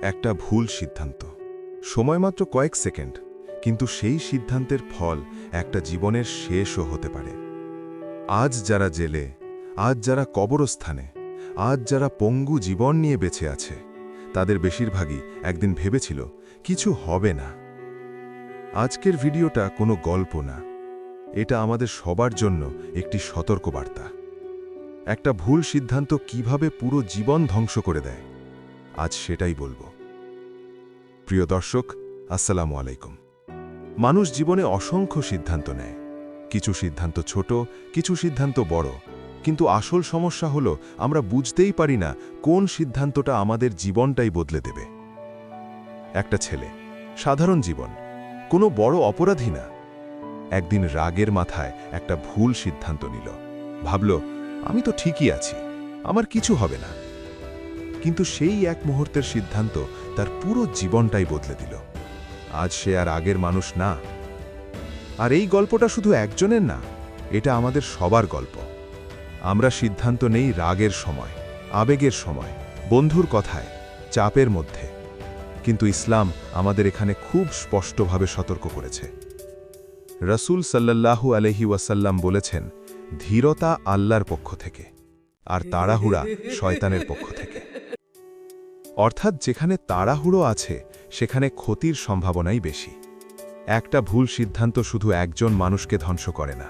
একটা ভুল সিদ্ধান্ত সময় মাত্র কয়েক সেকেন্ড, কিন্তু সেই সিদ্ধান্তের ফল একটা জীবনের শেষও হতে পারে। আজ যারা জেলে, আজ যারা কবরস্থানে, আজ যারা পঙ্গু জীবন নিয়ে বেঁচে আছে, তাদের বেশিরভাগই একদিন ভেবেছিল কিছু হবে না। আজকের ভিডিওটা কোনো গল্প না, এটা আমাদের সবার জন্য একটি সতর্কবার্তা। একটা ভুল সিদ্ধান্ত কিভাবে পুরো জীবন ধ্বংস করে দেয়, আজ সেটাই বলবো। প্রিয় দর্শক, আসসালামু আলাইকুম। মানুষ জীবনে অসংখ্য সিদ্ধান্ত নেয়, কিছু সিদ্ধান্ত ছোট, কিছু সিদ্ধান্ত বড়, কিন্তু আসল সমস্যা হলো আমরা বুঝতেই পারি না কোন সিদ্ধান্তটা আমাদের জীবনটাই বদলে দেবে। একটা ছেলে, সাধারণ জীবন, কোনো বড় অপরাধী না, একদিন রাগের মাথায় একটা ভুল সিদ্ধান্ত নিল। ভাবল, আমি তো ঠিকই আছি, আমার কিছু হবে না। কিন্তু সেই এক মুহূর্তের সিদ্ধান্ত তার পুরো জীবনটাই বদলে দিল। আজ সে আর আগের মানুষ না। আর এই গল্পটা শুধু একজনের না, এটা আমাদের সবার গল্প। আমরা সিদ্ধান্ত নেই রাগের সময়, আবেগের সময়, বন্ধুর কথায়, চাপের মধ্যে। কিন্তু ইসলাম আমাদের এখানে খুব স্পষ্টভাবে সতর্ক করেছে। রাসূল সাল্লাল্লাহু আলাইহি ওয়াসাল্লাম বলেছেন, ধীরতা আল্লাহর পক্ষ থেকে, আর তাড়াহুড়া শয়তানের পক্ষ থেকে। অর্থাৎ যেখানে তাড়াহুড়ো আছে, সেখানে ক্ষতির সম্ভাবনাই বেশি। একটা ভুল সিদ্ধান্ত শুধু একজন মানুষকে ধ্বংস করে না,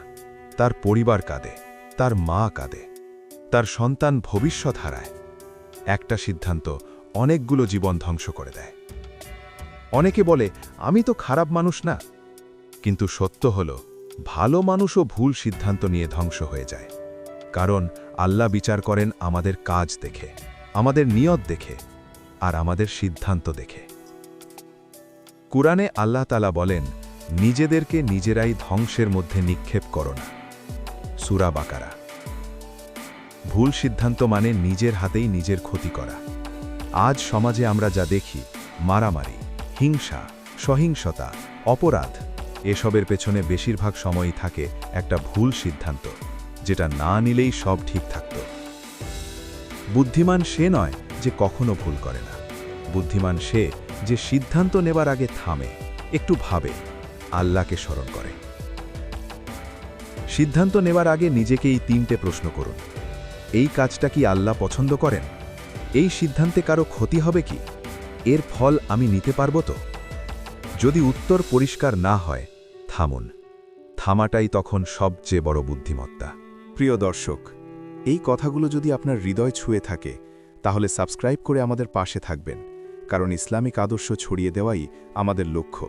তার পরিবার কাঁদে, তার মা কাঁদে, তার সন্তান ভবিষ্যৎ হারায়। একটা সিদ্ধান্ত অনেকগুলো জীবন ধ্বংস করে দেয়। অনেকে বলে, আমি তো খারাপ মানুষ না, কিন্তু সত্য হল, ভালো মানুষও ভুল সিদ্ধান্ত নিয়ে ধ্বংস হয়ে যায়। কারণ আল্লাহ বিচার করেন আমাদের কাজ দেখে, আমাদের নিয়ত দেখে, আর আমাদের সিদ্ধান্ত দেখে। কুরআনে আল্লাহ তাআলা বলেন, নিজেদেরকে নিজেরাই ধ্বংসের মধ্যে নিক্ষেপ করো না। সূরা বাকারা। ভুল সিদ্ধান্ত মানে নিজের হাতেই নিজের ক্ষতি করা। আজ সমাজে আমরা যা দেখি, মারামারি, হিংসা, সহিংসতা, অপরাধ, এসবের পেছনে বেশিরভাগ সময়ই থাকে একটা ভুল সিদ্ধান্ত, যেটা না নিলেই সব ঠিক থাকত। বুদ্ধিমান সে নয় যে কখনো ভুল করে না, বুদ্ধিমান সে যে সিদ্ধান্ত নেবার আগে থামে, একটু ভাবে, আল্লাহকে স্মরণ করে। সিদ্ধান্ত নেবার আগে নিজেকে এই 3টে প্রশ্ন করুন। এই কাজটা কি আল্লাহ পছন্দ করেন? এই সিদ্ধান্তে কারো ক্ষতি হবে কি? এর ফল আমি নিতে পারবো তো? যদি উত্তর পরিষ্কার না হয়, থামুন। থামাটাই তখন সবচেয়ে বড় বুদ্ধিমত্তা। প্রিয় দর্শক, এই কথাগুলো যদি আপনার হৃদয় ছুঁয়ে থাকে, তাহলে সাবস্ক্রাইব করে আমাদের পাশে থাকবেন, কারণ ইসলামিক আদর্শ ছড়িয়ে দেওয়াই আমাদের লক্ষ্য।